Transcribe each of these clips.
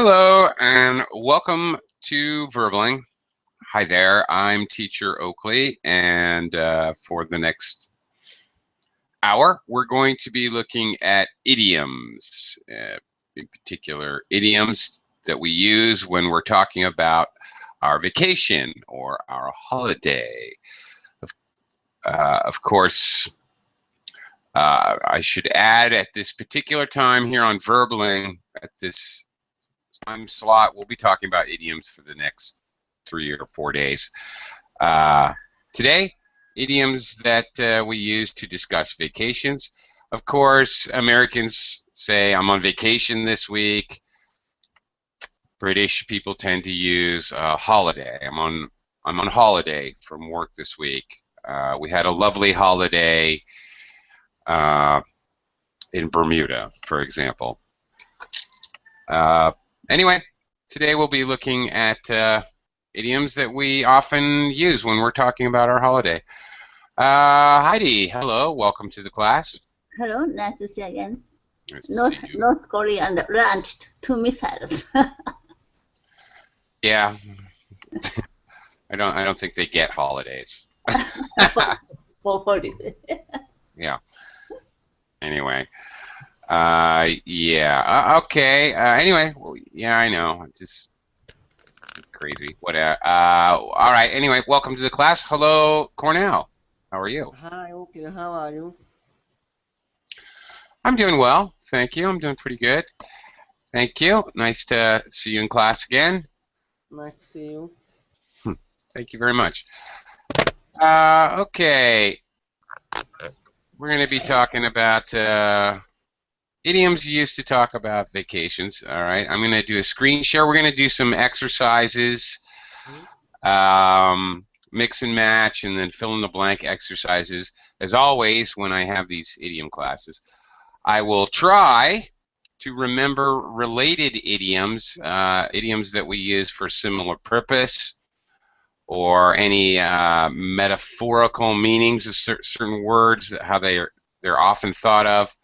Hello and welcome to Verbling. Hi there, I'm teacher Oakley, and for the next hour, we're going to be looking at idioms, in particular idioms that we use when we're talking about our vacation or our holiday. Of course, I should add at this particular time here on Verbling, at this time slot, we'll be talking about idioms for the next 3 or 4 days. Today, idioms that we use to discuss vacations. Of course, Americans say, I'm on vacation this week. British people tend to use holiday. I'm on holiday from work this week. We had a lovely holiday in Bermuda, for example. Anyway, today we'll be looking at idioms that we often use when we're talking about our holiday. Heidi, hello, welcome to the class. Hello, nice to see you again. Nice to see you. North Korea launched 2 missiles. Yeah, I don't think they get holidays. for holiday. Yeah. Anyway. Yeah. Okay. Anyway, well, yeah, I know. It's just crazy. What? All right. Anyway, welcome to the class. Hello, Cornell. How are you? Hi, okay, how are you? I'm doing well. Thank you. I'm doing pretty good. Thank you. Nice to see you in class again. Nice to see you. Thank you very much. Okay. We're going to be talking about idioms used to talk about vacations. All right. I'm going to do a screen share. We're going to do some exercises, mix and match, and then fill in the blank exercises. As always, when I have these idiom classes, I will try to remember related idioms, idioms that we use for similar purpose, or any metaphorical meanings of certain words, how they're often thought of,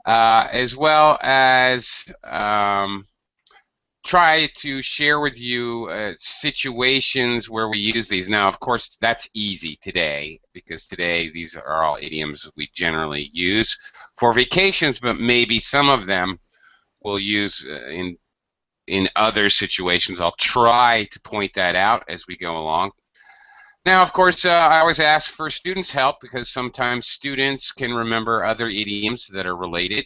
as well as try to share with you situations where we use these. Now, of course, that's easy today, because today these are all idioms we generally use for vacations, but maybe some of them we'll use in other situations. I'll try to point that out as we go along. Now, of course, I always ask for students' help, because sometimes students can remember other idioms that are related.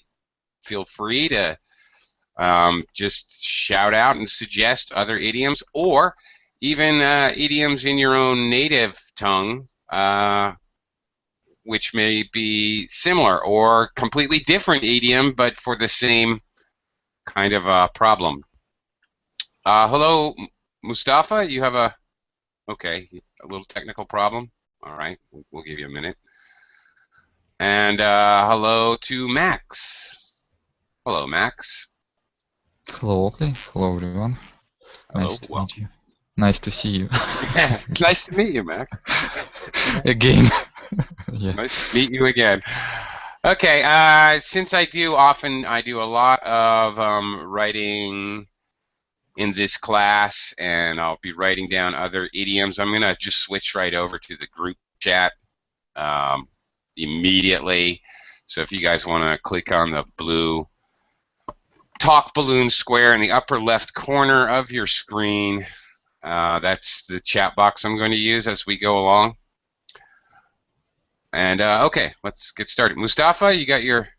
Feel free to just shout out and suggest other idioms, or even idioms in your own native tongue, which may be similar or completely different idiom, but for the same kind of problem. Hello, Mustafa. You have a little technical problem. All right, we'll give you a minute. And hello to Max. Hello, Max. Hello, Oakley. Hello, everyone. Hello. Nice to meet you. Nice to see you. Nice to meet you, Max. Again. Yeah. Nice to meet you again. Okay. Since I do a lot of writing in this class, and I'll be writing down other idioms, I'm going to just switch right over to the group chat immediately. So if you guys want to click on the blue talk balloon square in the upper left corner of your screen, that's the chat box I'm going to use as we go along. And okay, let's get started. Mustafa, you got your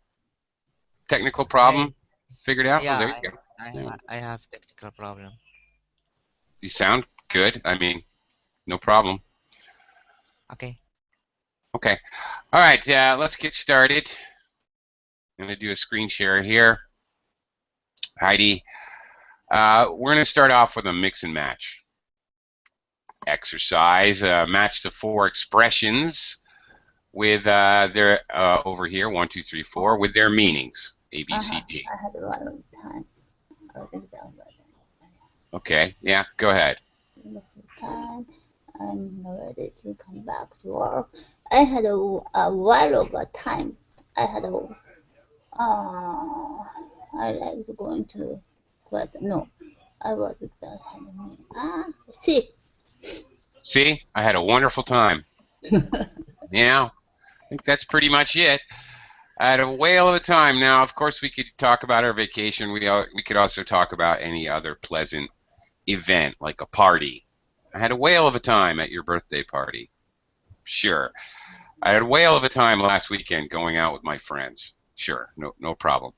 technical problem figured out? Yeah, Oh, there you go. I have technical problem. You sound good. I mean, no problem. Okay. Okay. All right, let's get started. I'm going to do a screen share here. Heidi, we're going to start off with a mix and match exercise. Match the 4 expressions with their, over here, 1, 2, 3, 4, with their meanings, A, B, C, D. I had a lot of time. Okay, yeah, go ahead. Time. I'm ready to come back to work. I had a while of time. I like going to but no, I was see. See, I had a wonderful time. Yeah, I think that's pretty much it. I had a whale of a time. Now, of course, we could talk about our vacation. We could also talk about any other pleasant event, like a party. I had a whale of a time at your birthday party. Sure. I had a whale of a time last weekend going out with my friends. Sure, no problem.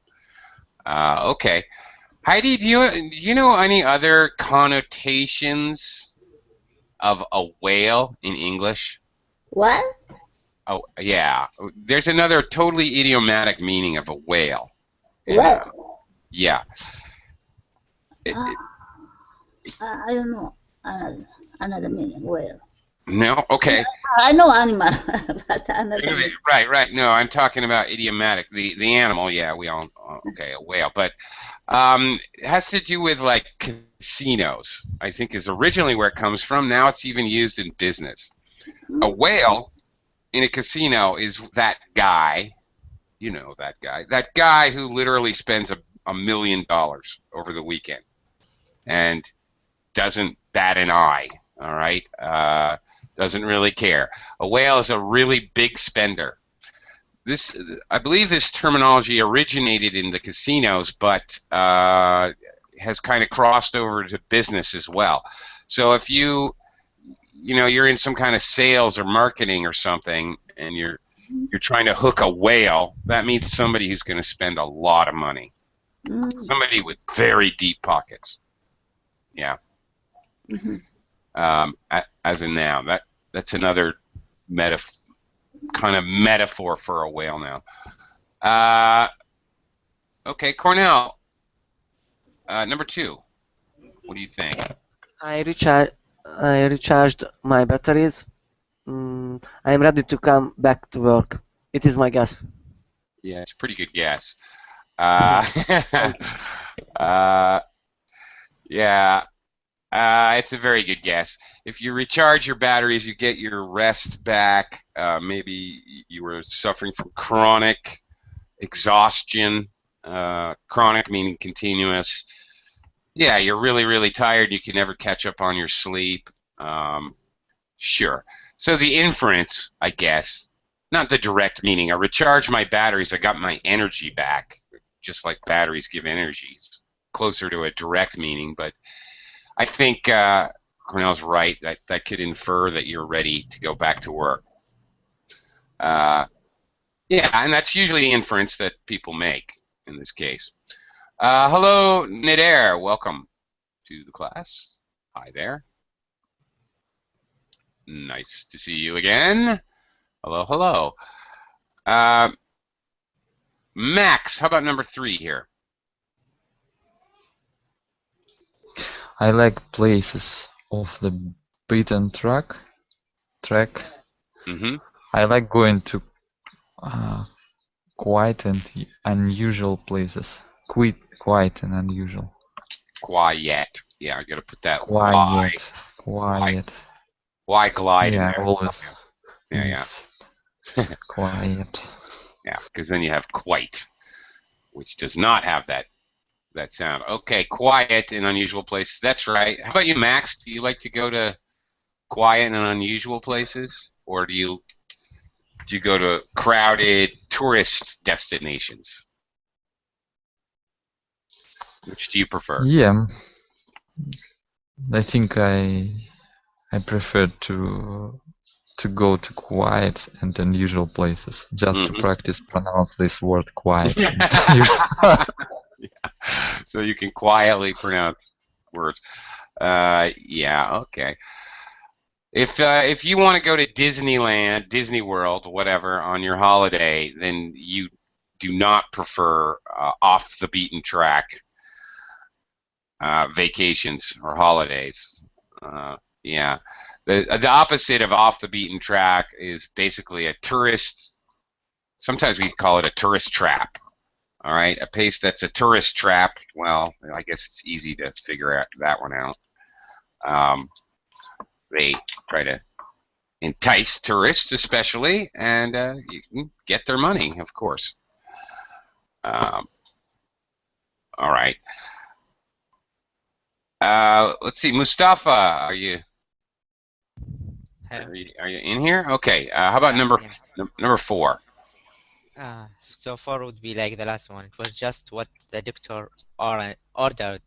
Okay. Heidi, do you know any other connotations of a whale in English? What? Oh, yeah. There's another totally idiomatic meaning of a whale. And yeah. It, Uh, it, I don't know another meaning. Well, no? Okay. I know animal, but another meaning. Right. No, I'm talking about idiomatic. The animal, yeah, we all okay, a whale, but it has to do with like casinos. I think is originally where it comes from. Now it's even used in business. A whale in a casino is that guy, you know that guy who literally spends $1 million over the weekend and doesn't bat an eye. All right, doesn't really care. A whale is a really big spender. I believe this terminology originated in the casinos, but has kind of crossed over to business as well. So if you're in some kind of sales or marketing or something, and you're trying to hook a whale, that means somebody who's going to spend a lot of money. Somebody with very deep pockets. Yeah. As a noun, that's another kind of metaphor for a whale now. Okay, Cornell. Number 2. What do you think? I recharged my batteries. I am ready to come back to work. It is my guess. Yeah, it's a pretty good guess. Uh, yeah, it's a very good guess. If you recharge your batteries, you get your rest back. Maybe you were suffering from chronic exhaustion. Chronic meaning continuous. Yeah, you're really, really tired. You can never catch up on your sleep. Sure. So the inference, I guess, not the direct meaning. I recharge my batteries. I got my energy back, just like batteries give energies. Closer to a direct meaning, but I think Cornell's right. That could infer that you're ready to go back to work. Yeah, and that's usually the inference that people make in this case. Hello, Nidair. Welcome to the class. Hi there. Nice to see you again. Hello. Max, how about number 3 here? I like places off the beaten track. Mm-hmm. I like going to quiet and unusual places. Quiet and unusual. Quiet. Yeah, I got to put that Quiet. Why glide in Yeah, there? always. Yeah. Quiet. Yeah, because then you have quite, which does not have that sound. Okay, quiet in unusual places. That's right. How about you, Max? Do you like to go to quiet and unusual places, or do you go to crowded tourist destinations? Which do you prefer? Yeah, I think I prefer to go to quiet and unusual places just to practice pronounce this word quiet. So you can quietly pronounce words. Yeah, okay. If you want to go to Disneyland, Disney World, whatever, on your holiday, then you do not prefer off the beaten track vacations or holidays. Yeah, the opposite of off the beaten track is basically a tourist. Sometimes we call it a tourist trap. All right, a place that's a tourist trap. Well, I guess it's easy to figure out that one out. They try to entice tourists, especially, and you can get their money, of course. All right. Let's see, Mustafa, are you Hello. are you in here? Okay. How about Yeah, number 4? so 4 would be like the last one. It was just what the doctor ordered.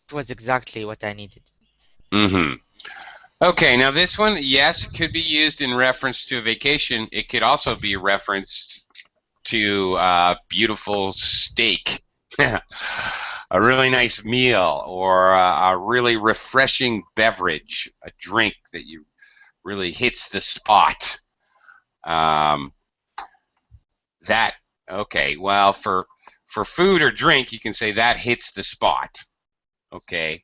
It was exactly what I needed. Mm-hmm. Okay, now this one, yes, could be used in reference to a vacation. It could also be referenced to beautiful steak, a really nice meal, or a really refreshing beverage, a drink that you really hits the spot. That okay? Well, for food or drink, you can say that hits the spot. Okay,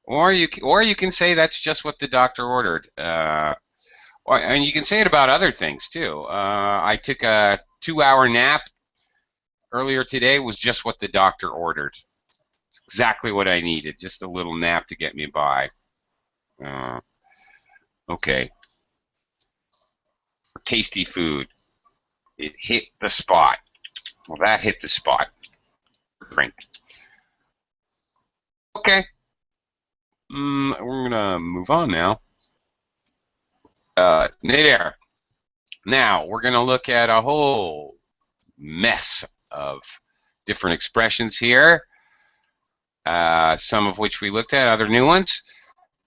or you can say that's just what the doctor ordered. And you can say it about other things too. I took a 2-hour nap earlier today. Was just what the doctor ordered. It's exactly what I needed. Just a little nap to get me by. Okay. Tasty food. It hit the spot. Well, that hit the spot. Drink. Okay. We're gonna move on now. Nader. Now we're gonna look at a whole mess of different expressions here. Some of which we looked at, other new ones.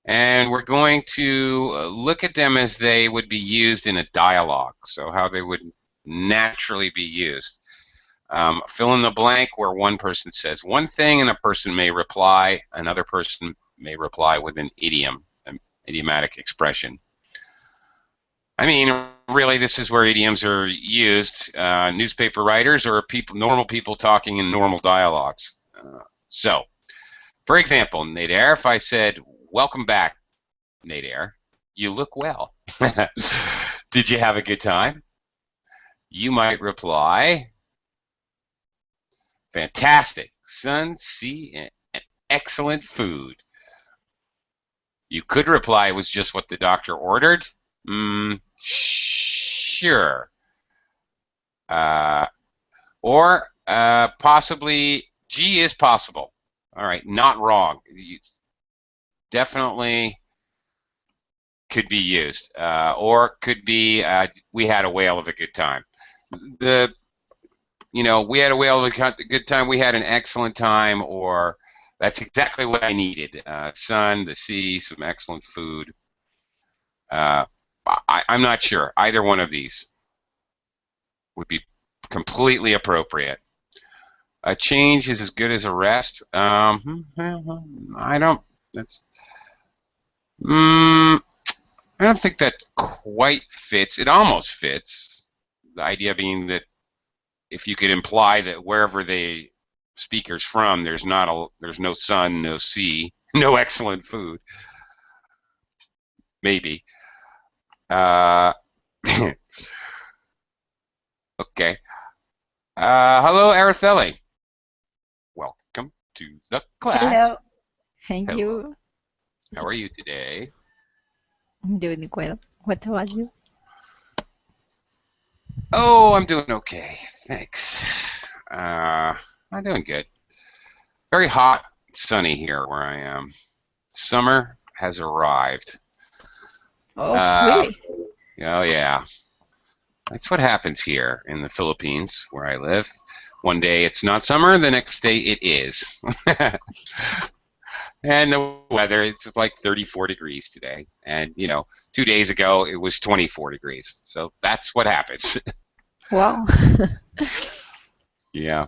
And we're going to look at them as they would be used in a dialogue, so how they would naturally be used. Fill in the blank where one person says one thing and a person may reply, another person may reply with an idiom, an idiomatic expression. I mean, really, this is where idioms are used. Newspaper writers or normal people talking in normal dialogues. So, for example, Nader, if I said, "Welcome back, Nader. You look well. Did you have a good time?" You might reply, "Fantastic. Sun, sea, and excellent food." You could reply, "It was just what the doctor ordered." Sure. Or possibly, G is possible. All right, not wrong. Definitely could be used, or could be we had a whale of a good time. We had a whale of a good time. We had an excellent time, or that's exactly what I needed. Sun, the sea, some excellent food. I'm not sure. Either one of these would be completely appropriate. A change is as good as a rest. I don't. That's. I don't think that quite fits. It almost fits. The idea being that if you could imply that wherever the speaker's from, there's no sun, no sea, no excellent food. Maybe. Okay. Hello, Araceli. Welcome to the class. Hello. Thank Hello. you. How are you today? I'm doing well. What about you? Oh, I'm doing okay. Thanks. I'm doing good. Very hot, sunny here where I am. Summer has arrived. Oh, really? Oh, yeah. That's what happens here in the Philippines, where I live. One day it's not summer, the next day it is. And the weather, it's like 34 degrees today. And, 2 days ago it was 24 degrees. So that's what happens. Wow. Yeah.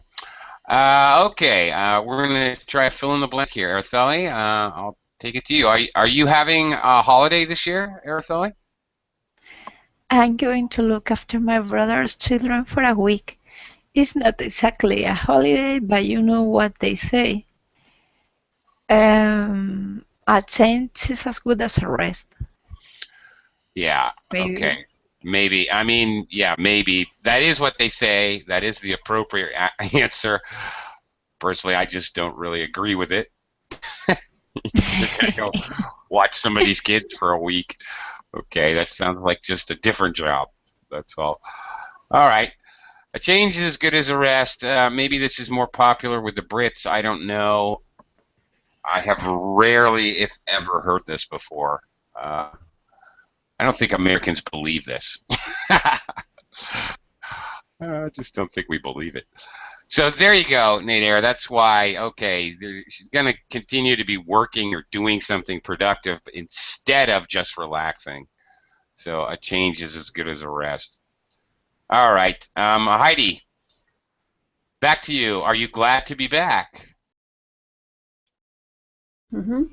Okay, we're going to try fill in the blank here. Araceli, I'll take it to you. Are you having a holiday this year, Araceli? I'm going to look after my brother's children for a week. It's not exactly a holiday, but you know what they say. A change is as good as a rest. Yeah, Maybe. okay. Maybe. I mean, yeah, maybe. That is what they say. That is the appropriate answer. Personally, I just don't really agree with it. You're going to go watch somebody's kids for a week. Okay, that sounds like just a different job. That's all. All right. A change is as good as a rest. Maybe this is more popular with the Brits. I don't know. I have rarely, if ever, heard this before. I don't think Americans believe this. I just don't think we believe it. So there you go, Nader. That's why, okay, she's going to continue to be working or doing something productive instead of just relaxing. So a change is as good as a rest. All right. Heidi, back to you. Are you glad to be back? Very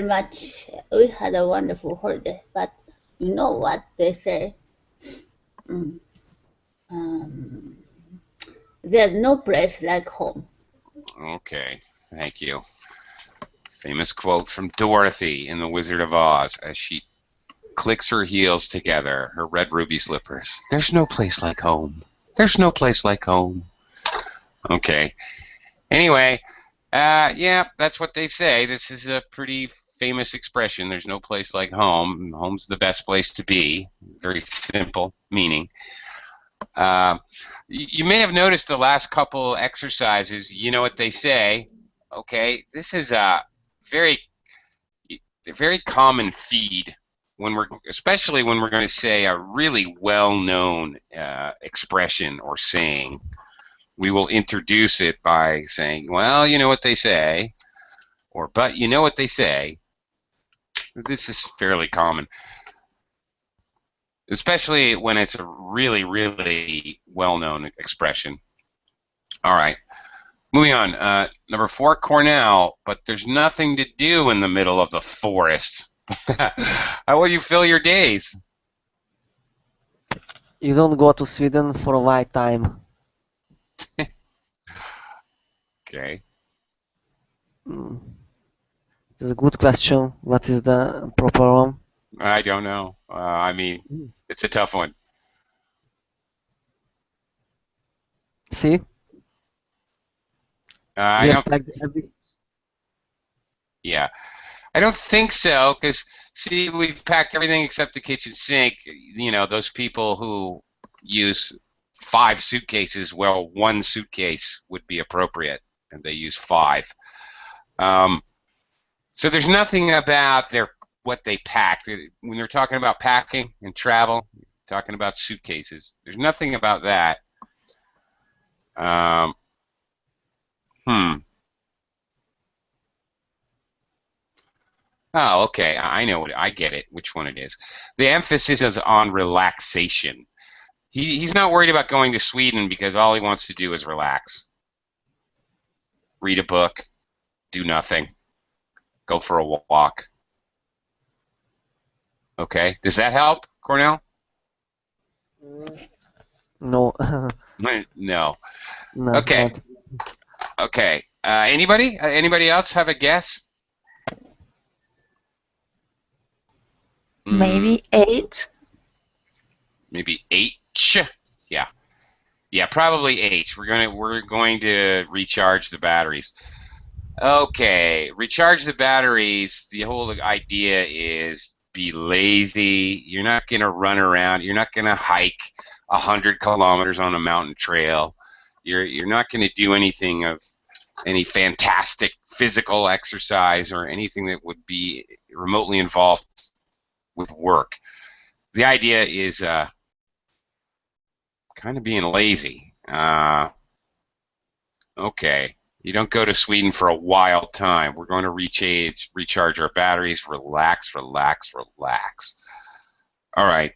much. We had a wonderful holiday, but you know what they say? There's no place like home. Okay. Thank you. Famous quote from Dorothy in The Wizard of Oz as she clicks her heels together, her red ruby slippers. There's no place like home. There's no place like home. Okay. Anyway, yeah, that's what they say. This is a pretty famous expression. There's no place like home. Home's the best place to be. Very simple meaning. You may have noticed the last couple exercises. You know what they say. Okay, this is a very common feed especially when we're going to say a really well-known expression or saying. We will introduce it by saying, well, you know what they say, or but you know what they say. This is fairly common, especially when it's a really, really well-known expression. All right, moving on. Number 4, Cornell, but there's nothing to do in the middle of the forest. How will you fill your days? You don't go to Sweden for a white time. Okay. It's a good question. What is the proper one? I don't know. I mean, it's a tough one. See? I don't. Yeah. I don't think so, because see, we've packed everything except the kitchen sink. You know, those people who use 5 suitcases, well, 1 suitcase would be appropriate, and they use 5. So there's nothing about what they packed. When you're talking about packing and travel, talking about suitcases, there's nothing about that. Oh, okay. I know I get it. Which one it is? The emphasis is on relaxation. He's not worried about going to Sweden because all he wants to do is relax. Read a book, do nothing, go for a walk. Okay. Does that help, Cornell? No. No. No. Okay. Not. Okay. Anybody? Anybody else have a guess? Maybe 8. Maybe H. Yeah. Yeah, probably H. We're going to recharge the batteries. Okay, recharge the batteries. The whole idea is be lazy. You're not going to run around. You're not going to hike 100 kilometers on a mountain trail. You're not going to do anything of any fantastic physical exercise or anything that would be remotely involved with work. The idea is kind of being lazy. Okay. You don't go to Sweden for a wild time. We're going to recharge our batteries. Relax, relax, relax. All right.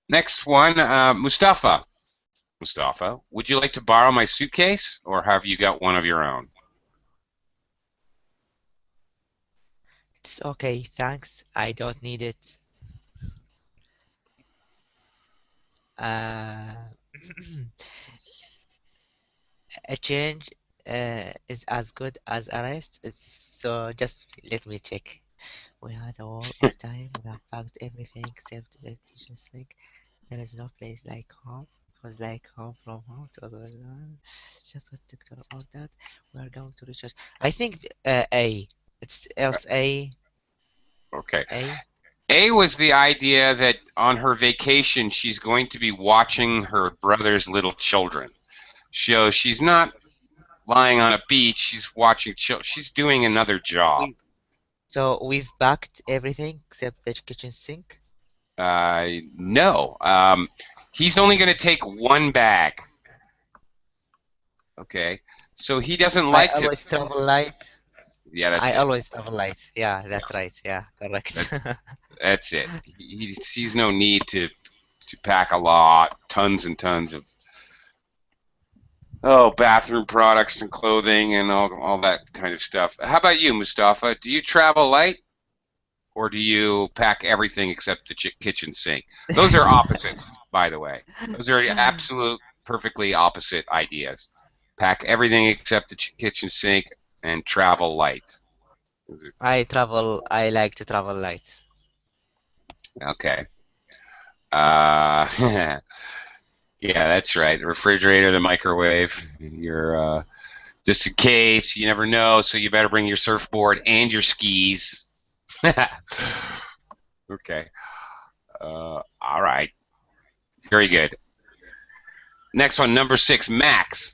Next one, Mustafa. Mustafa, would you like to borrow my suitcase, or have you got one of your own? It's okay, thanks. I don't need it. A change is as good as a rest. So just let me check. We had a war of time. We have packed everything except the kitchen sink. There is no place like home. It was like home from home. It was just what doctor ordered. We are going to recharge. I think A. It's else A. Okay. A. A was the idea that on her vacation she's going to be watching her brother's little children. So she's not lying on a beach. She's watching. She's doing another job. So we've packed everything except the kitchen sink. No. He's only going to take one bag. Okay. So he doesn't I like to. always travel light. Yeah, that's I it. always travel light. Yeah, that's right. Yeah, correct. That's it. He sees no need to pack a lot, tons and tons of bathroom products and clothing and all that kind of stuff. How about you, Mustafa? Do you travel light, or do you pack everything except the kitchen sink? Those are opposite, by the way. Those are absolute, perfectly opposite ideas. Pack everything except the kitchen sink and travel light. I like to travel light. Okay. Yeah, that's right. The refrigerator, the microwave. You're just in case, you never know, so you better bring your surfboard and your skis. Okay. All right. Very good. Next one, number 6, Max.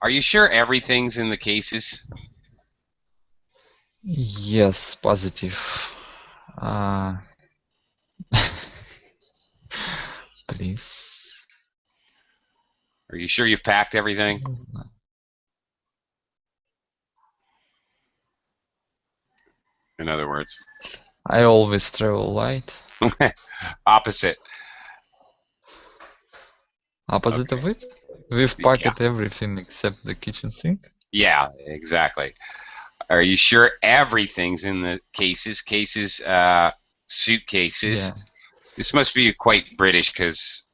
Are you sure everything's in the cases? Yes, positive. Uh, please. Are you sure you've packed everything? In other words. I always travel light. Opposite. Opposite Okay. of it? We've packed everything except the kitchen sink? Yeah, exactly. Are you sure everything's in the cases? Cases, suitcases. Yeah. This must be quite British because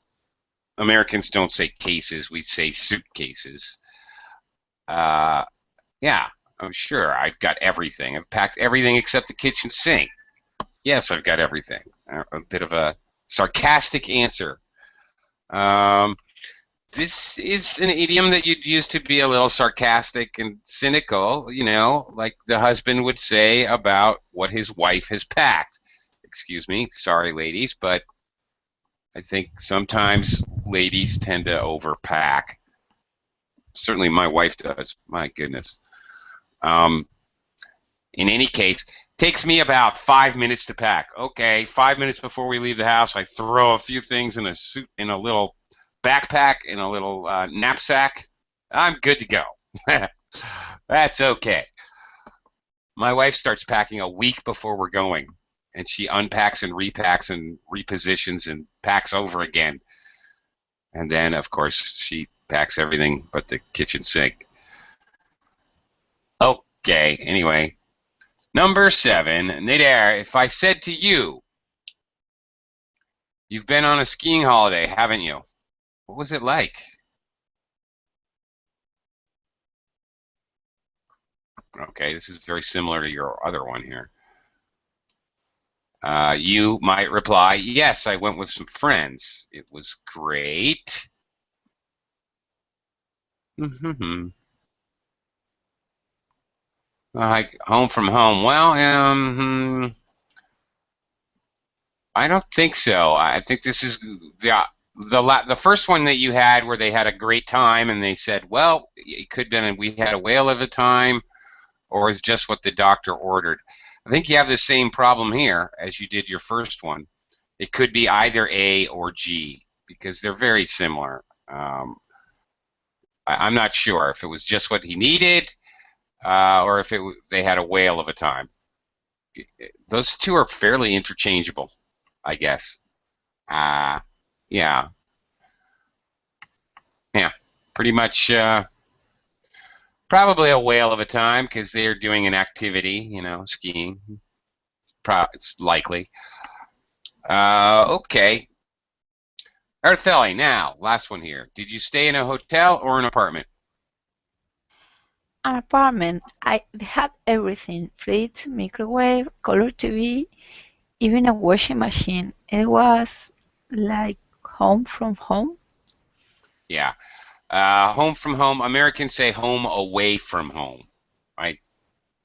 Americans don't say cases, we say suitcases. Yeah, I'm sure I've got everything. I've packed everything except the kitchen sink. Yes, I've got everything. A bit of a sarcastic answer. This is an idiom that you'd use to be a little sarcastic and cynical, like the husband would say about what his wife has packed. Excuse me, sorry ladies, but I think sometimes ladies tend to overpack. Certainly my wife does, my goodness. In any case, takes me about 5 minutes to pack. Okay, 5 minutes before we leave the house, I throw a few things in a little backpack, in a little knapsack. I'm good to go. That's okay. My wife starts packing a week before we're going, and she unpacks and repacks and repositions and packs over again. And then, of course, she packs everything but the kitchen sink. Okay, anyway. Number 7, Nader, if I said to you, you've been on a skiing holiday, haven't you? What was it like? Okay, this is very similar to your other one here. You might reply, yes, I went with some friends. It was great. Like home from home. Well, I don't think so. I think this is the first one that you had where they had a great time and they said, well, it could have been we had a whale of a time, or is just what the doctor ordered. I think you have the same problem here as you did your first one. It could be either A or G because they're very similar. I'm not sure if it was just what he needed or if they had a whale of a time. Those two are fairly interchangeable, I guess. Yeah. Yeah, pretty much probably a whale of a time because they're doing an activity, skiing. It's likely. Okay. Artheli, now, last one here. Did you stay in a hotel or an apartment? An apartment. I had everything: fridge, microwave, color TV, even a washing machine. It was like home from home. Yeah. Home from home. Americans say home away from home, right?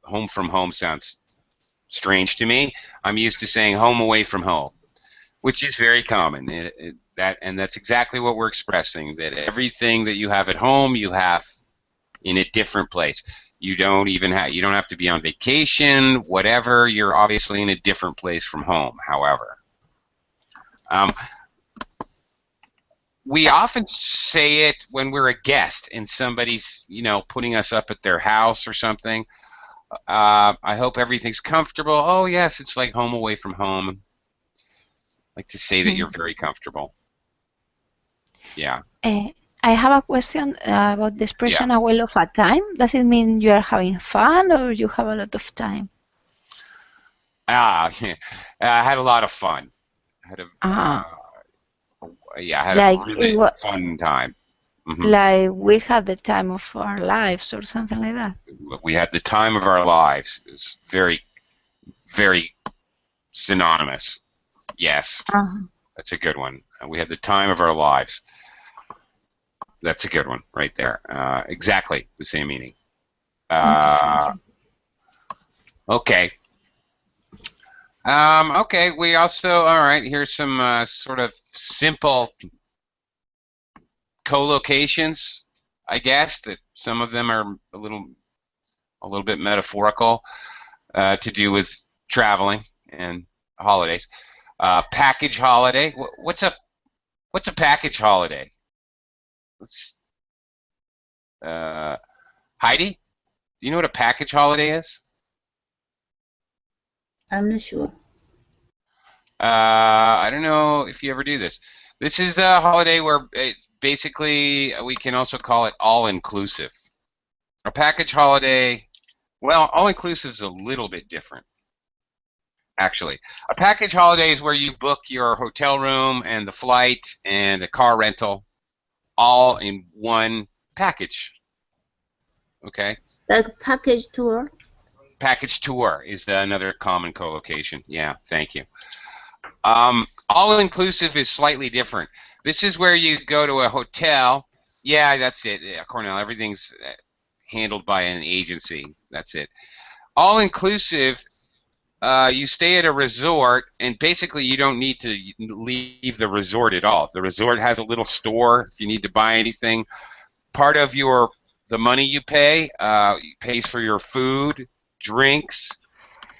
Home from home sounds strange to me. I'm used to saying home away from home, which is very common. And that's exactly what we're expressing, that everything that you have at home, you have in a different place. You don't have to be on vacation, whatever. You're obviously in a different place from home, however. We often say it when we're a guest and somebody's, putting us up at their house or something. I hope everything's comfortable. Oh, yes, it's like home away from home. I like to say that you're very comfortable. Yeah. I have a question about the expression Yeah. a well of a time. Does it mean you are having fun or you have a lot of time? I had a lot of fun. I had a Like really fun time. like we had the time of our lives or something like that. We had the time of our lives. It's very, very synonymous. Yes, that's a good one. We had the time of our lives. That's a good one right there. Exactly the same meaning. Okay. Okay, we also, all right, here's some sort of simple co-locations, I guess, that some of them are a little bit metaphorical, to do with traveling and holidays. Package holiday. What's a package holiday? Heidi, do you know what a package holiday is? I'm not sure. I don't know if you ever do this. This is a holiday where basically we can also call it all-inclusive. A package holiday, well, all-inclusive is a little bit different, actually. A package holiday is where you book your hotel room and the flight and the car rental all in one package. Okay? Like package tour? Package tour is another common co-location. Yeah, thank you. All-inclusive is slightly different. This is where you go to a hotel. Yeah, that's it. Yeah, Cornell, everything's handled by an agency. That's it. All-inclusive, you stay at a resort, and basically you don't need to leave the resort at all. The resort has a little store if you need to buy anything. Part of the money you pay pays for your food, drinks,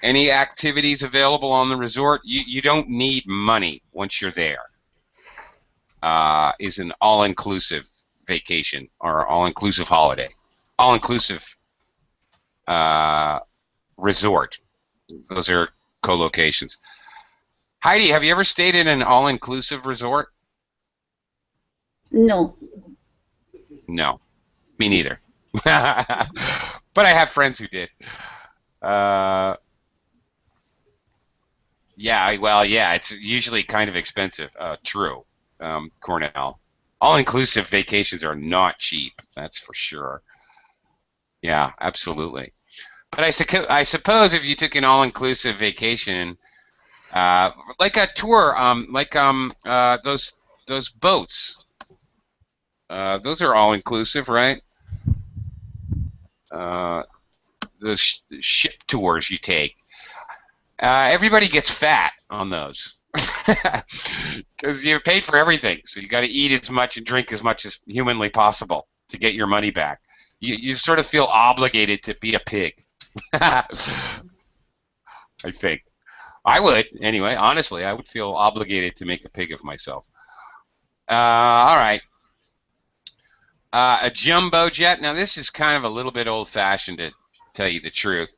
any activities available on the resort. You don't need money once you're there. Is an all-inclusive vacation or all-inclusive holiday. All-inclusive resort. Those are co-locations. Heidi, have you ever stayed in an all-inclusive resort? No. No, me neither. But I have friends who did. Yeah, well, yeah, it's usually kind of expensive. True, Cornell. All-inclusive vacations are not cheap, that's for sure. Yeah, absolutely. But I suppose if you took an all-inclusive vacation, like a tour, those boats, those are all-inclusive, right? The ship tours you take. Everybody gets fat on those because you paid for everything, so you got to eat as much and drink as much as humanly possible to get your money back. You sort of feel obligated to be a pig. I think I would anyway. Honestly, I would feel obligated to make a pig of myself. All right. A jumbo jet. Now this is kind of a little bit old-fashioned, to tell you the truth.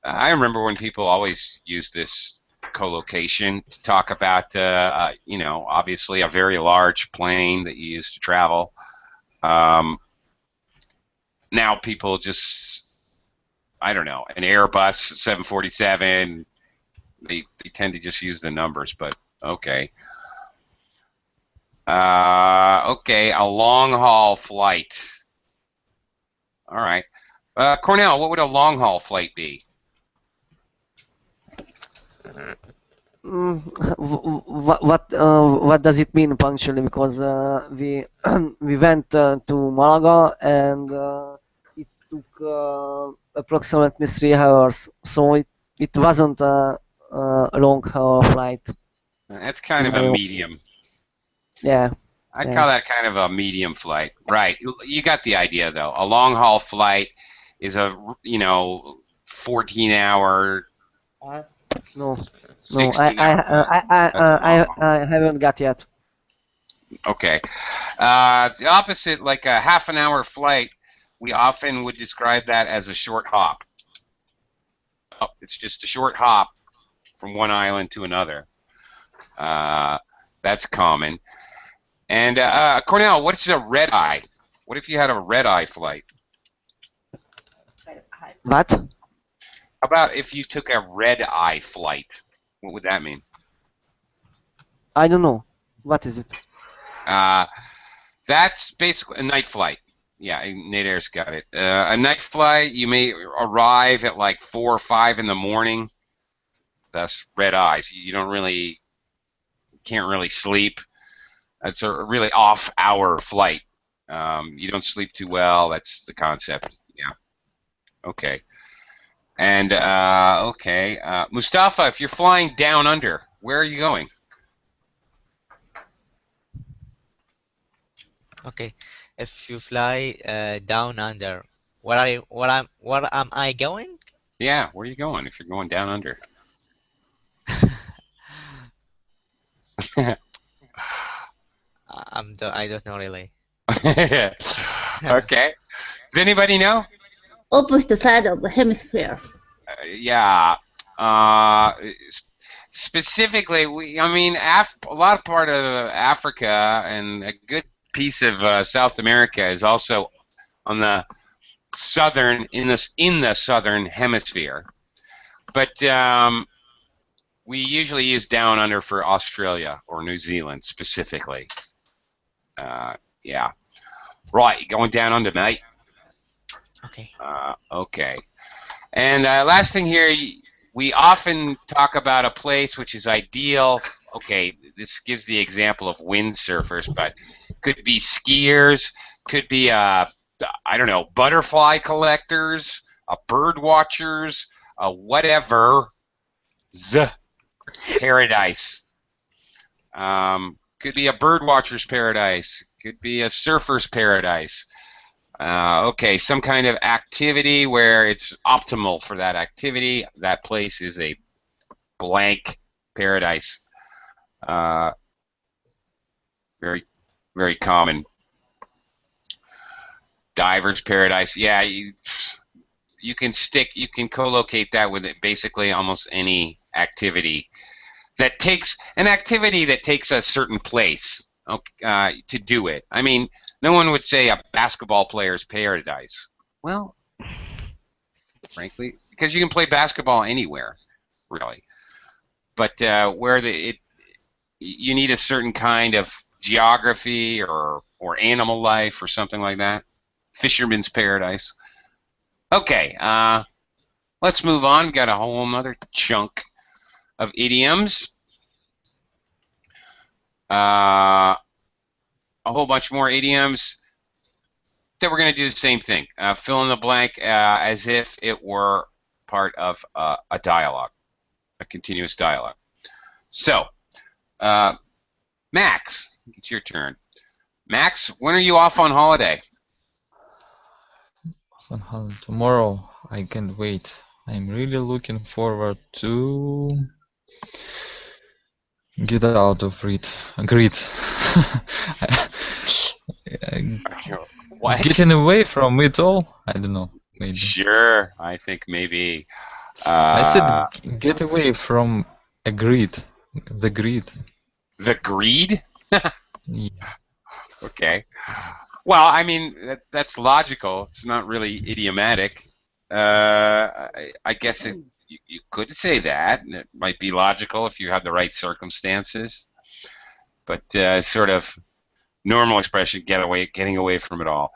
I remember when people always used this co-location to talk about, obviously a very large plane that you use to travel. Now people just, I don't know, an Airbus 747. They tend to just use the numbers, but okay. Okay, a long-haul flight. All right. Cornell, what would a long-haul flight be? What does it mean punctually? Because we we went to Malaga and it took approximately 3 hours. So It wasn't a long haul flight. That's kind In of a my, medium. yeah, I'd yeah. call that kind of a medium flight. Right. You got the idea, though. A long haul flight is a, 14-hour, No, no, 16-hour. That's a long haul. I haven't got yet. Okay. The opposite, like a half an hour flight, we often would describe that as a short hop. Oh, it's just a short hop from one island to another. That's common. And Cornell, what's a red eye? What if you had a red eye flight? What? How about if you took a red eye flight? What would that mean? I don't know. What is it? That's basically a night flight. Yeah, Nader's got it. A night flight, you may arrive at like 4 or 5 in the morning. Thus, red eyes. You can't really sleep. It's a really off-hour flight. You don't sleep too well. That's the concept. Yeah. Okay. And okay, Mustafa, if you're flying down under, where are you going? Okay. If you fly down under, where am I going? Yeah, where are you going if you're going down under? I don't know really. Okay. Does anybody know? Opposite side of the hemisphere. Yeah. Uh, Specifically, a lot of part of Africa and a good piece of South America is also on the in the southern hemisphere. But we usually use down under for Australia or New Zealand specifically. Yeah. Right, going down under, mate. Okay. Okay. And last thing here, we often talk about a place which is ideal. Okay, this gives the example of windsurfers, but could be skiers, could be I don't know, butterfly collectors, bird watchers, whatever. Paradise. Could be a bird watcher's paradise. Could be a surfer's paradise. Okay, some kind of activity where it's optimal for that activity. That place is a blank paradise. Very, very common. Diver's paradise. Yeah, you can co-locate that with basically almost any activity that takes a certain place to do it. I mean, no one would say a basketball player's paradise. Well, frankly, because you can play basketball anywhere, really. But where you need a certain kind of geography or animal life or something like that. Fisherman's paradise. Okay, let's move on. We've got a whole other chunk of idioms. A whole bunch more idioms. Then we're going to do the same thing. Fill in the blank as if it were part of a dialogue, a continuous dialogue. So, Max, it's your turn. Max, when are you off on holiday? Tomorrow. I can't wait. I'm really looking forward to get out of grid. What? Getting away from it all? I don't know. Maybe. Sure, I think maybe. I said get away from a grid. The grid. The greed? Yeah. Okay. Well, I mean, that's logical. It's not really idiomatic. I guess you could say that, and it might be logical if you have the right circumstances. But sort of normal expression, getting away from it all.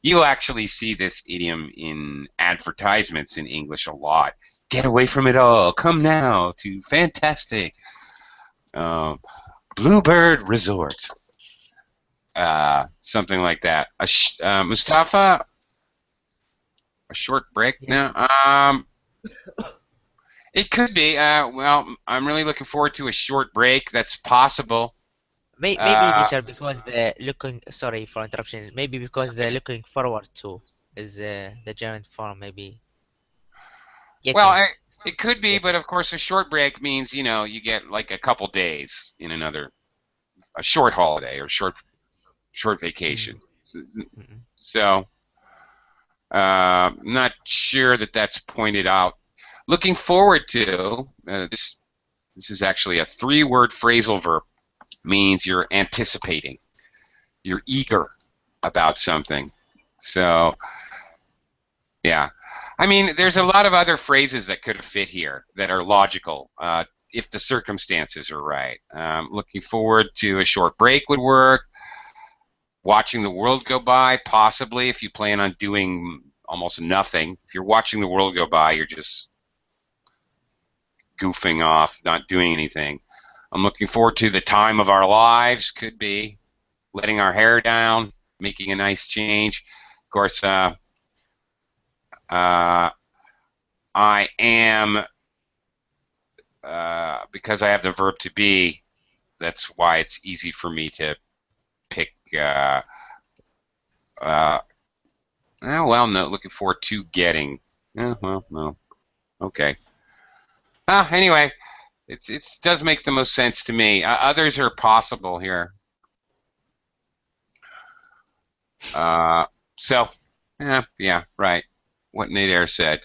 You actually see this idiom in advertisements in English a lot. Get away from it all. Come now to fantastic Bluebird Resort. Something like that. Mustafa, a short break Yeah. now. It could be. Well, I'm really looking forward to a short break. That's possible. Maybe teacher, because the looking, sorry for interruption, maybe because the looking forward to is the gerund form, maybe Well, getting, it could be, but getting. of course, a short break means you get like a couple days in a short holiday or short vacation. Mm. So, not sure that that's pointed out. Looking forward to this is actually a three-word phrasal verb. Means you're anticipating, you're eager about something. So, yeah. I mean, there's a Okay. lot of other phrases that could fit here that are logical if the circumstances are right. Looking forward to a short break would work. Watching the world go by, possibly, if you plan on doing almost nothing. If you're watching the world go by, you're just goofing off, not doing anything. I'm looking forward to the time of our lives, could be letting our hair down, making a nice change. Of course, I am, because I have the verb to be, that's why it's easy for me to pick, well, no, looking forward to getting. Well, no. Okay. Anyway, it does make the most sense to me. Others are possible here. So, yeah, right. What Nader said.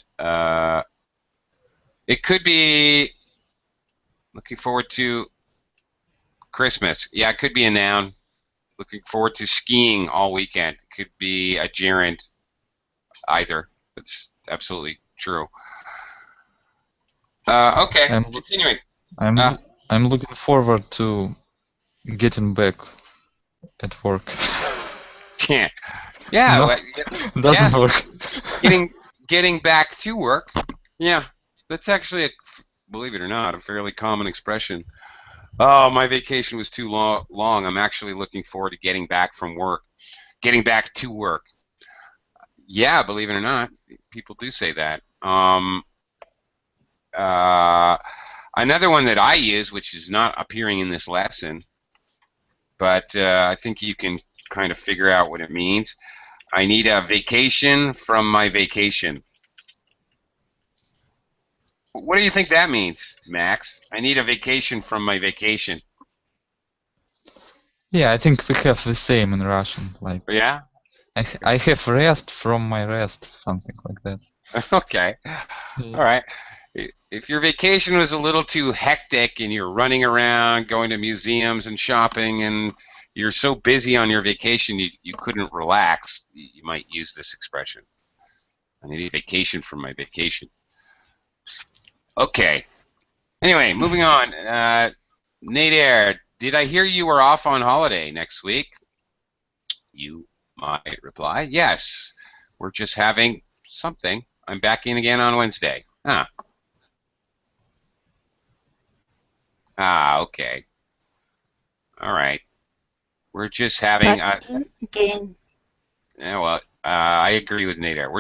It could be looking forward to Christmas. Yeah, it could be a noun. Looking forward to skiing all weekend. It could be a gerund either. That's absolutely true. Okay, I'm continuing. I'm I'm looking forward to getting back at work. Yeah, No, yeah. doesn't work. Getting back to work. Yeah, that's actually believe it or not, a fairly common expression. Oh, my vacation was too long. I'm actually looking forward to getting back from work, getting back to work. Yeah, believe it or not, people do say that. Uh, Another one that I use, which is not appearing in this lesson, but I think you can kind of figure out what it means. I need a vacation from my vacation. What do you think that means, Max? I need a vacation from my vacation. Yeah, I think we have the same in Russian. Like, Yeah? I have rest from my rest, something like that. Okay. All right. If your vacation was a little too hectic and you're running around, going to museums and shopping, and you're so busy on your vacation you couldn't relax, you might use this expression. I need a vacation from my vacation. Okay. Anyway, moving on. Nader, did I hear you were off on holiday next week? You might reply, yes. We're just having something. I'm back in again on Wednesday. Okay. All right. We're just having. Back in again. Yeah, well, I agree with Nader. We're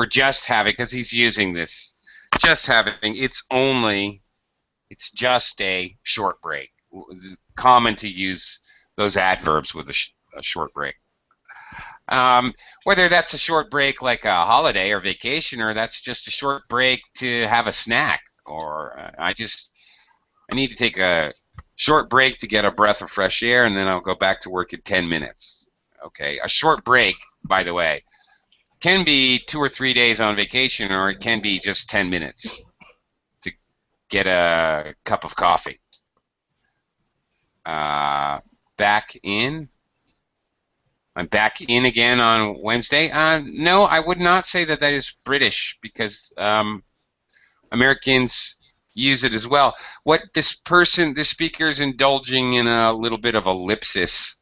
just having, because he's using this. Just having. It's just a short break. It's common to use those adverbs with a short break. Whether that's a short break like a holiday or vacation, or that's just a short break to have a snack, or I need to take a short break to get a breath of fresh air, and then I'll go back to work in 10 minutes. Okay, a short break, by the way, can be 2 or 3 days on vacation, or it can be just 10 minutes to get a cup of coffee. Back in. I'm back in again on Wednesday. No, I would not say that is British, because Americans use it as well. What this speaker is indulging in a little bit of ellipsis.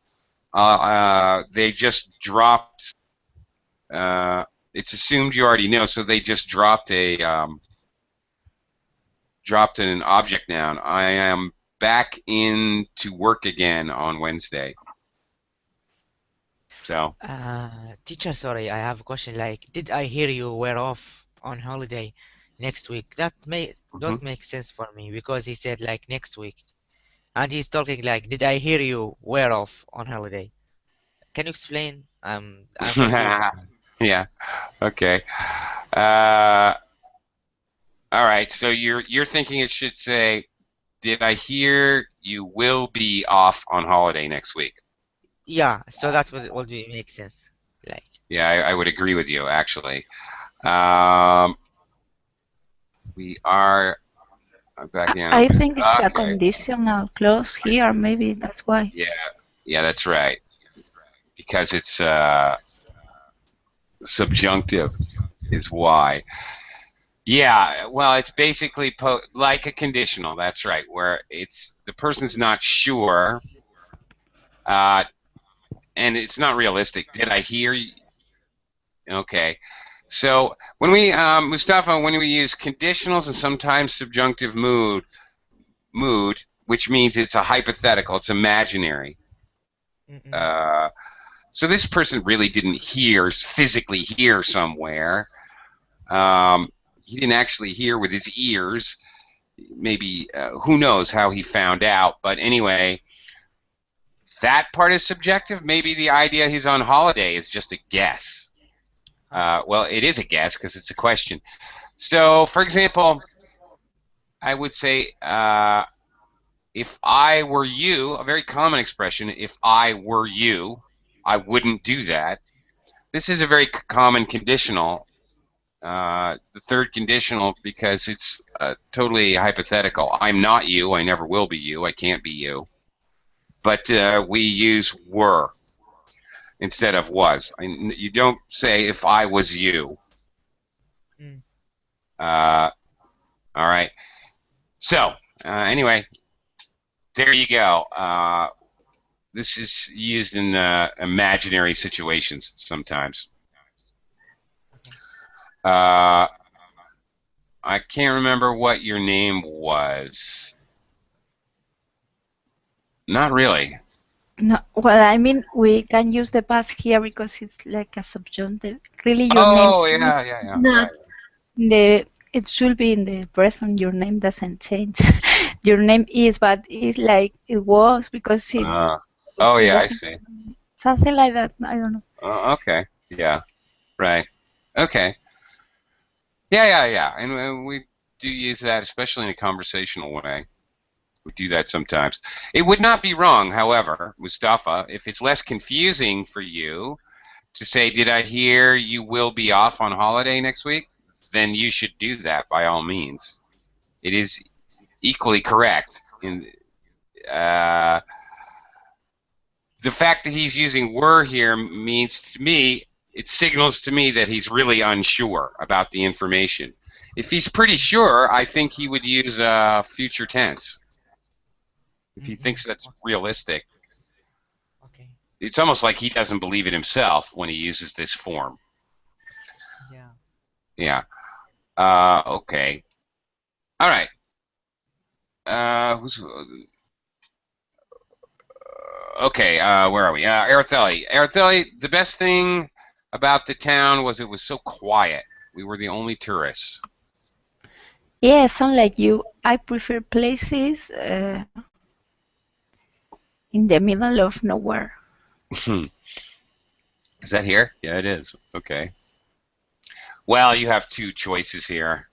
They just dropped. It's assumed you already know, so they just dropped an object noun. I am back into work again on Wednesday. So. Teacher, sorry, I have a question. Like, did I hear you were off on holiday next week. That don't make sense for me because he said like next week, and he's talking like, did I hear you were off on holiday? Can you explain? I'm confused. Yeah. Okay. All right. So you're thinking it should say, did I hear you will be off on holiday next week? Yeah, so that's what would make sense. Like, Yeah, I would agree with you actually. We are back in. I think it's a Okay. conditional clause here. Maybe that's why. Yeah, that's right. Because it's subjunctive is why. Yeah, well, it's basically like a conditional. That's right, where it's the person's not sure, and it's not realistic. Did I hear you? Okay. So when we, Mustafa, when we use conditionals and sometimes subjunctive mood, which means it's a hypothetical, it's imaginary. So this person really didn't physically hear somewhere. He didn't actually hear with his ears. Maybe, who knows how he found out. But anyway, that part is subjective. Maybe the idea he's on holiday is just a guess. Well, it is a guess because it's a question. So, for example, I would say, if I were you, a very common expression, if I were you, I wouldn't do that. This is a very common conditional, the third conditional, because it's totally hypothetical. I'm not you, I never will be you, I can't be you. But we use were instead of was. You don't say if I was you. All right. So, anyway, there you go. This is used in imaginary situations sometimes. I can't remember what your name was. Not really. No, well, I mean, we can use the past here because it's like a subjunctive. Really, your name is not the. It should be in the present. Your name doesn't change. Your name is, but it's like it was because it. Oh yeah, I doesn't- see. Something like that. I don't know. Okay. Yeah. Right. Okay. Yeah. And we do use that, especially in a conversational way. We do that sometimes. It would not be wrong, however, Mustafa, if it's less confusing for you to say, did I hear you will be off on holiday next week? Then you should do that by all means. It is equally correct. The fact that he's using were here means to me, it signals to me that he's really unsure about the information. If he's pretty sure, I think he would use future tense. If he thinks that's realistic. okay. It's almost like he doesn't believe it himself when he uses this form. Yeah. Okay. All right. Okay, where are we? Araceli. Araceli, the best thing about the town was it was so quiet. We were the only tourists. Yes, unlike you, I prefer places in the middle of nowhere. Is that here? Yeah, it is. Okay. Well, you have two choices here,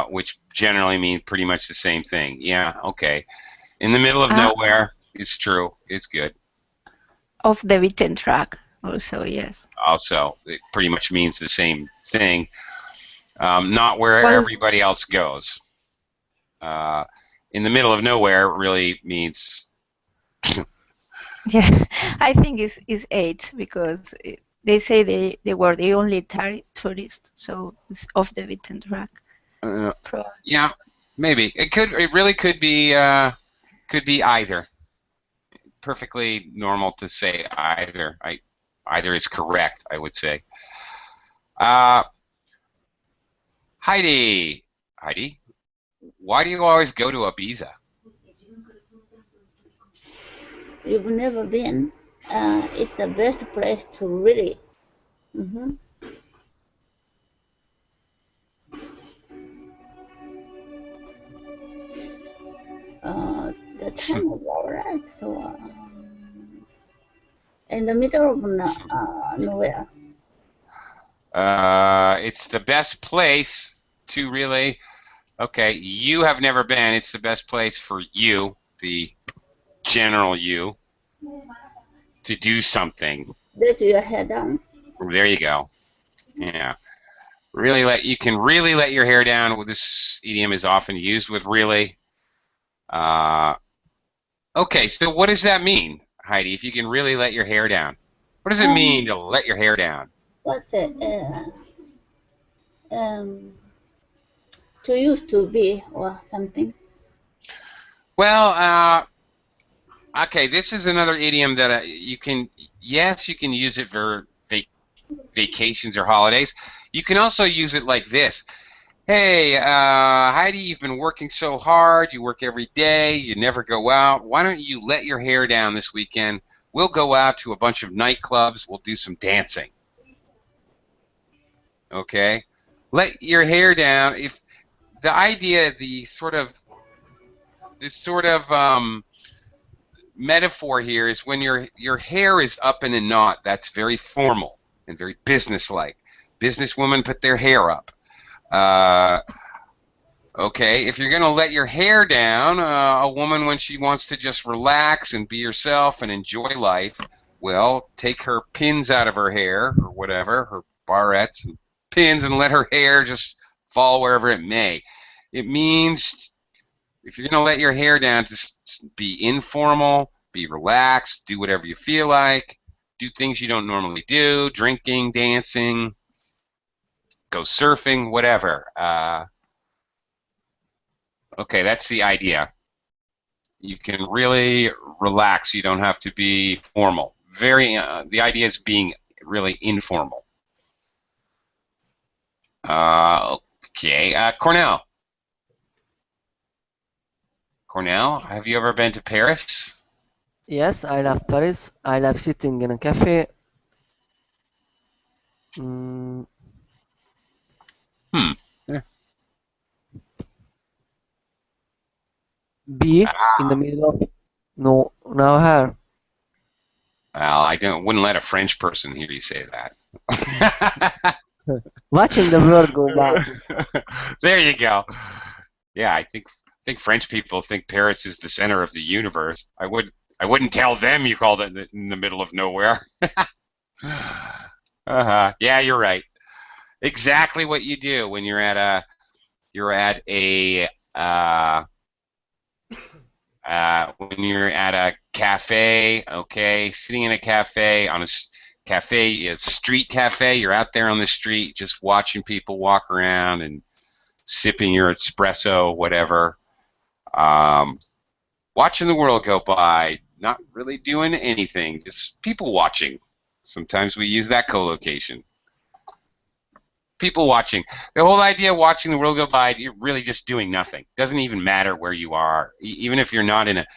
which generally mean pretty much the same thing. Yeah, okay. In the middle of nowhere, it's true. It's good. Off the beaten track, also, yes. Also, it pretty much means the same thing. Not where everybody else goes. In the middle of nowhere really means. Yeah, I think it's 8 because they say they were the only tourists, so it's off the beaten track. Yeah, maybe it could. It really could be either. Perfectly normal to say either. Either is correct, I would say. Heidi, why do you always go to Ibiza? You've never been. It's the best place to really. kind of alright. So in the middle of nowhere. It's the best place to really. Okay, you have never been. It's the best place for you, the general you, to do something. Let your hair down. There you go. Yeah. You can really let your hair down. This idiom is often used with really. Okay, so what does that mean, Heidi? If you can really let your hair down, what does it mean to let your hair down? What's it? To used to be or something. Well, okay, this is another idiom that you can. Yes, you can use it for vacations or holidays. You can also use it like this. Hey, Heidi, you've been working so hard. You work every day. You never go out. Why don't you let your hair down this weekend? We'll go out to a bunch of nightclubs. We'll do some dancing. Okay? Let your hair down. If the idea, this sort of metaphor here is when your hair is up in a knot, that's very formal and very businesslike. Businesswomen put their hair up. Okay, if you're going to let your hair down, a woman when she wants to just relax and be herself and enjoy life, well, take her pins out of her hair or whatever, her barrettes and pins, and let her hair just fall wherever it may. It means if you're going to let your hair down, just be informal, be relaxed, do whatever you feel like, do things you don't normally do, drinking, dancing, go surfing, whatever. Okay, that's the idea. You can really relax. You don't have to be formal. The idea is being really informal. Okay, Cornell. Cornell, have you ever been to Paris? Yes, I love Paris. I love sitting in a cafe. Be in the middle of no hair. Well, wouldn't let a French person hear you say that. Watching the world go by. There you go. Yeah, I think French people think Paris is the center of the universe. I wouldn't tell them you called it in the middle of nowhere. Yeah, you're right. Exactly what you do when you're at a when you're at a cafe, okay, sitting in a cafe on a street cafe, you're out there on the street just watching people walk around and sipping your espresso, whatever, watching the world go by, not really doing anything, just people watching. Sometimes we use that co-location. People watching. The whole idea of watching the world go by, you're really just doing nothing. Doesn't even matter where you are, even if you're not in a.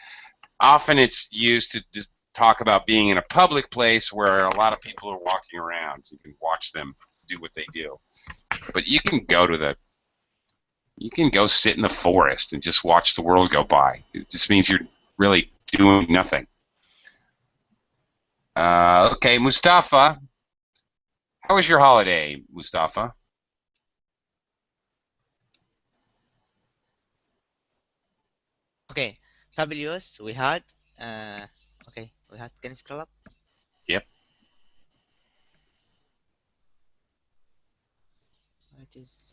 Often it's used to just talk about being in a public place where a lot of people are walking around. So you can watch them do what they do. But you can go sit in the forest and just watch the world go by. It just means you're really doing nothing. Okay, Mustafa. How was your holiday, Mustafa? Okay, fabulous. We had can you scroll up? Yep. What is?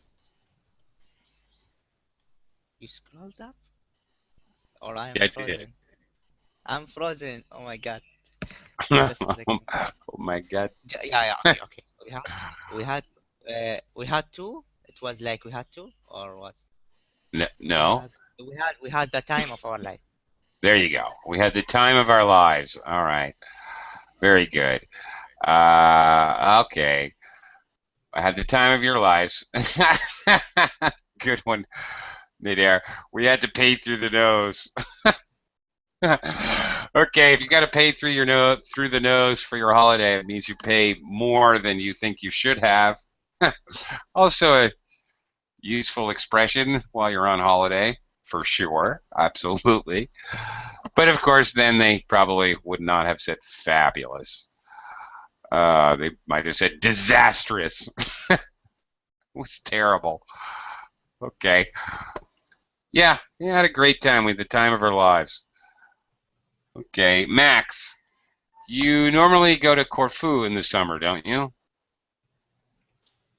You scrolled up? Or I am frozen? I'm frozen. Oh my god. Just a second. Oh my god. Yeah. Okay. We had two. It was like we had two, or what? No. We had the time of our life. There you go. We had the time of our lives. All right. Very good. Okay. I had the time of your lives. Good one, Midair. We had to pay through the nose. Okay, if you got to pay through the nose for your holiday, it means you pay more than you think you should have. Also a useful expression while you're on holiday. for sure, absolutely. But of course, then they probably would not have said fabulous. They might have said disastrous. It was terrible. Okay. Yeah, we had a great time. We had the time of our lives. Okay, Max, you normally go to Corfu in the summer, don't you?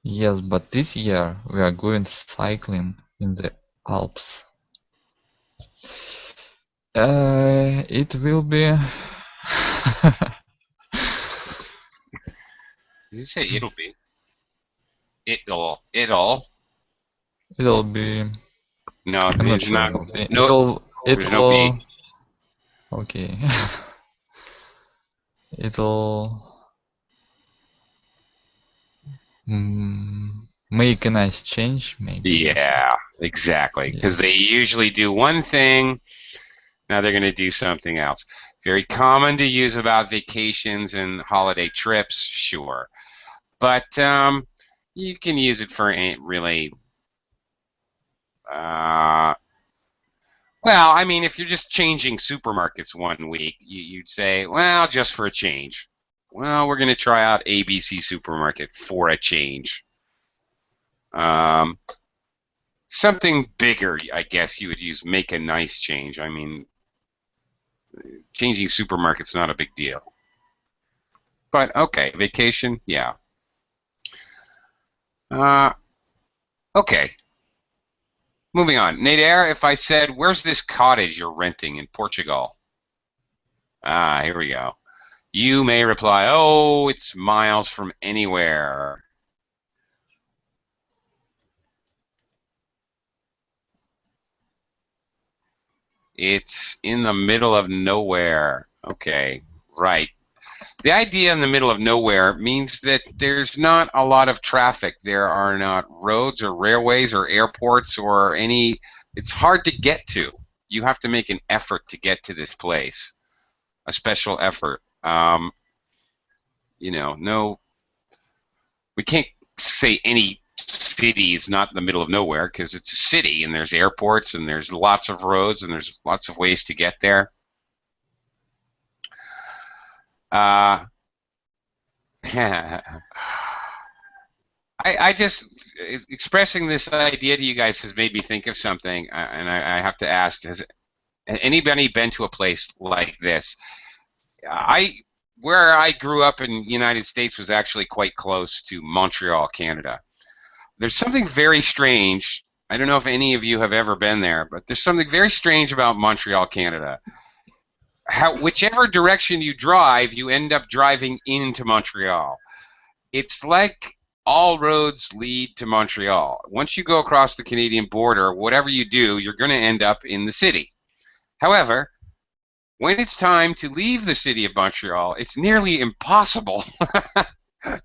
Yes, but this year we are going cycling in the Alps. It will be. Does it say it'll be? It'll. It'll be. No, I'm not there's sure. not. No, there's no It'll. B. Okay. It'll. Make a nice change, maybe. Yeah, exactly. Because they usually do one thing, now they're going to do something else. Very common to use about vacations and holiday trips, sure. But you can use it for really, well, I mean, if you're just changing supermarkets one week, you'd say, well, just for a change. Well, we're going to try out ABC Supermarket for a change. Something bigger, I guess you would use make a nice change. I mean, changing supermarket's not a big deal. But okay, vacation, yeah. Okay. Moving on. Nader, if I said, where's this cottage you're renting in Portugal? Here we go. You may reply, oh, it's miles from anywhere. It's in the middle of nowhere. Okay, right. The idea in the middle of nowhere means that there's not a lot of traffic. There are not roads or railways or airports or any. It's hard to get to. You have to make an effort to get to this place, a special effort. You know, no, we can't say any city is not in the middle of nowhere because it's a city and there's airports and there's lots of roads and there's lots of ways to get there. I just expressing this idea to you guys has made me think of something, and I have to ask: has anybody been to a place like this? Where I grew up in the United States was actually quite close to Montreal, Canada. There's something very strange. I don't know if any of you have ever been there, but there's something very strange about Montreal, Canada. Whichever direction you drive, you end up driving into Montreal. It's like all roads lead to Montreal. Once you go across the Canadian border, whatever you do, you're going to end up in the city. However, when it's time to leave the city of Montreal, it's nearly impossible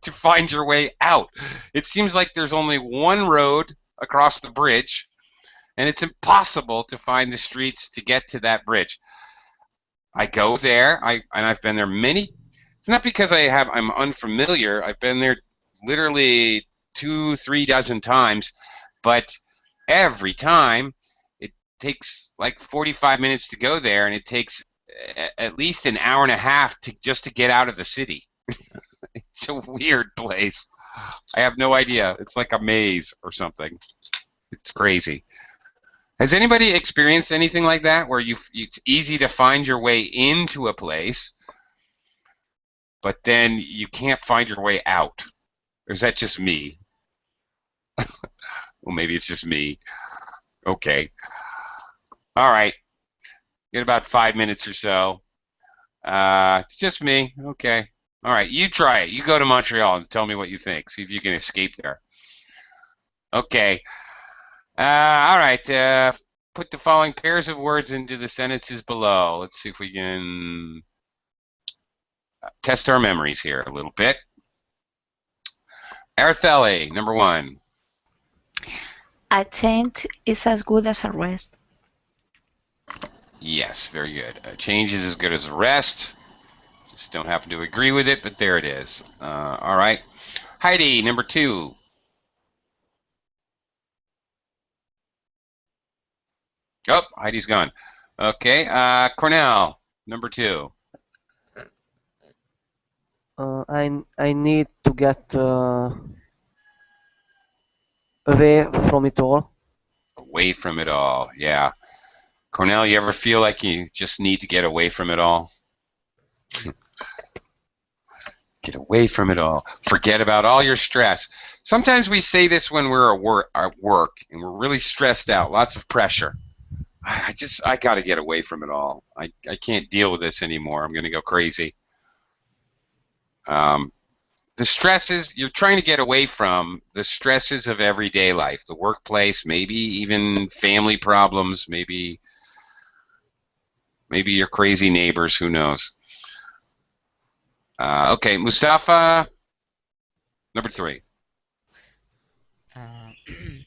to find your way out. It seems like there's only one road across the bridge, and it's impossible to find the streets to get to that bridge. I go there, and I've been there many. It's not because I'm unfamiliar. I've been there literally 2-3 dozen times, but every time it takes like 45 minutes to go there, and it takes at least an hour and a half just to get out of the city. It's a weird place. I have no idea. It's like a maze or something. It's crazy. Has anybody experienced anything like that where it's easy to find your way into a place, but then you can't find your way out? Or is that just me? Well, maybe it's just me. Okay. All right. Get about 5 minutes or so. It's just me. Okay. All right. You try it. You go to Montreal and tell me what you think. See if you can escape there. Okay. All right. Put the following pairs of words into the sentences below. Let's see if we can test our memories here a little bit. Arthele, number 1. A change is as good as a rest. Yes, very good. A change is as good as a rest. Just don't happen to agree with it, but there it is. All right. Heidi, number 2. Oh, Heidi's gone. Okay, Cornell, number 2. I need to get away from it all. Away from it all, yeah. Cornell, you ever feel like you just need to get away from it all? Get away from it all. Forget about all your stress. Sometimes we say this when we're at work and we're really stressed out, lots of pressure. I got to get away from it all. I can't deal with this anymore. I'm going to go crazy. The stresses you're trying to get away from, the stresses of everyday life, the workplace, maybe even family problems, maybe your crazy neighbors, who knows. Okay, Mustafa, number 3.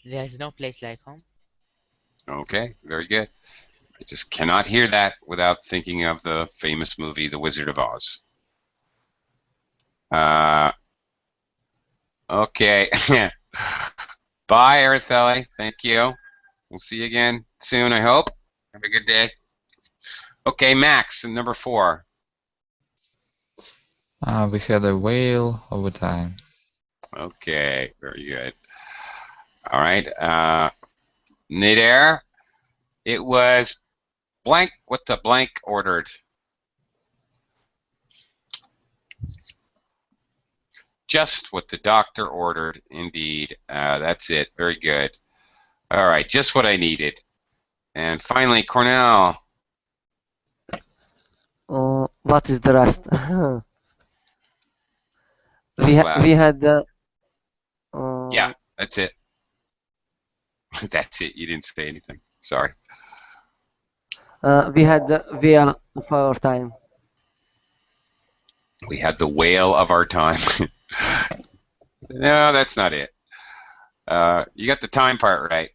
There's no place like home. Okay, very good. I just cannot hear that without thinking of the famous movie, The Wizard of Oz. Okay. Bye, Araceli. Thank you. We'll see you again soon, I hope. Have a good day. Okay, Max, number 4. We had a whale over time. Okay, very good. All right. Midair, it was blank what the blank ordered. Just what the doctor ordered, indeed. That's it. Very good. All right, just what I needed. And finally, Cornell. What is the rest? we had. Yeah, that's it. That's it. You didn't say anything. Sorry. We had the whale of our time. We had the whale of our time. No, that's not it. You got the time part right.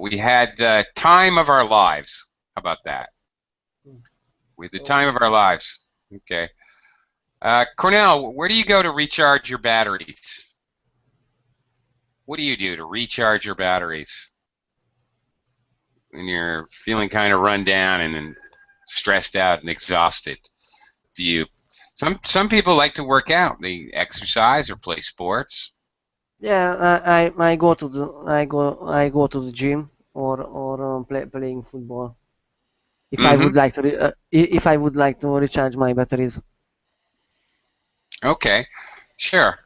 We had the time of our lives. How about that? We had the time of our lives. Okay. Cornell, where do you go to recharge your batteries? What do you do to recharge your batteries when you're feeling kind of run down and stressed out and exhausted? Do you? Some people like to work out. They exercise or play sports. Yeah, I go to the gym or playing football. If I would like to if I would like to recharge my batteries. Okay, sure.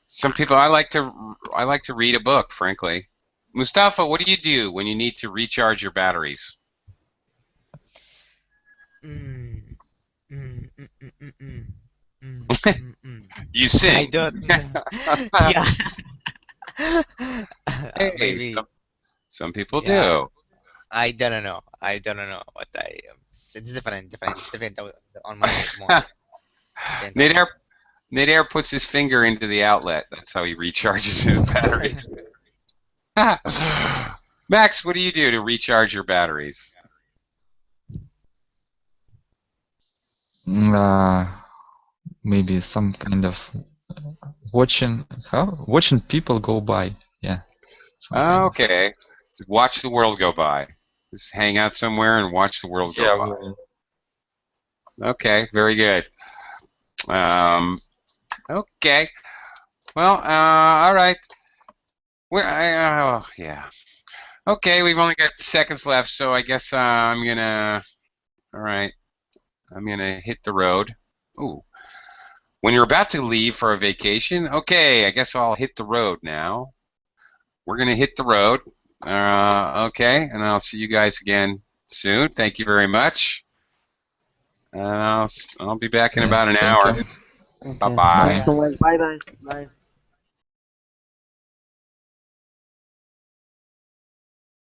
Some people I like to read a book, frankly. Mustafa, what do you do when you need to recharge your batteries? You sing. I don't know. Yeah. Hey, Maybe. Some people Yeah. do. I don't know. I don't know what I. It's different on my mind. Nader puts his finger into the outlet. That's how he recharges his battery. Max, what do you do to recharge your batteries? Maybe some kind of watching people go by. Yeah. Okay. Watch the world go by. Just hang out somewhere and watch the world go by. Okay, very good. Okay. Well, all right. Yeah. Okay, we've only got seconds left, so I guess I'm gonna. All right. I'm gonna hit the road. Ooh. When you're about to leave for a vacation, okay, I guess I'll hit the road now. We're gonna hit the road. Okay, and I'll see you guys again soon. Thank you very much. I'll be back in about an hour. Okay. Bye-bye. Thanks so much. Bye.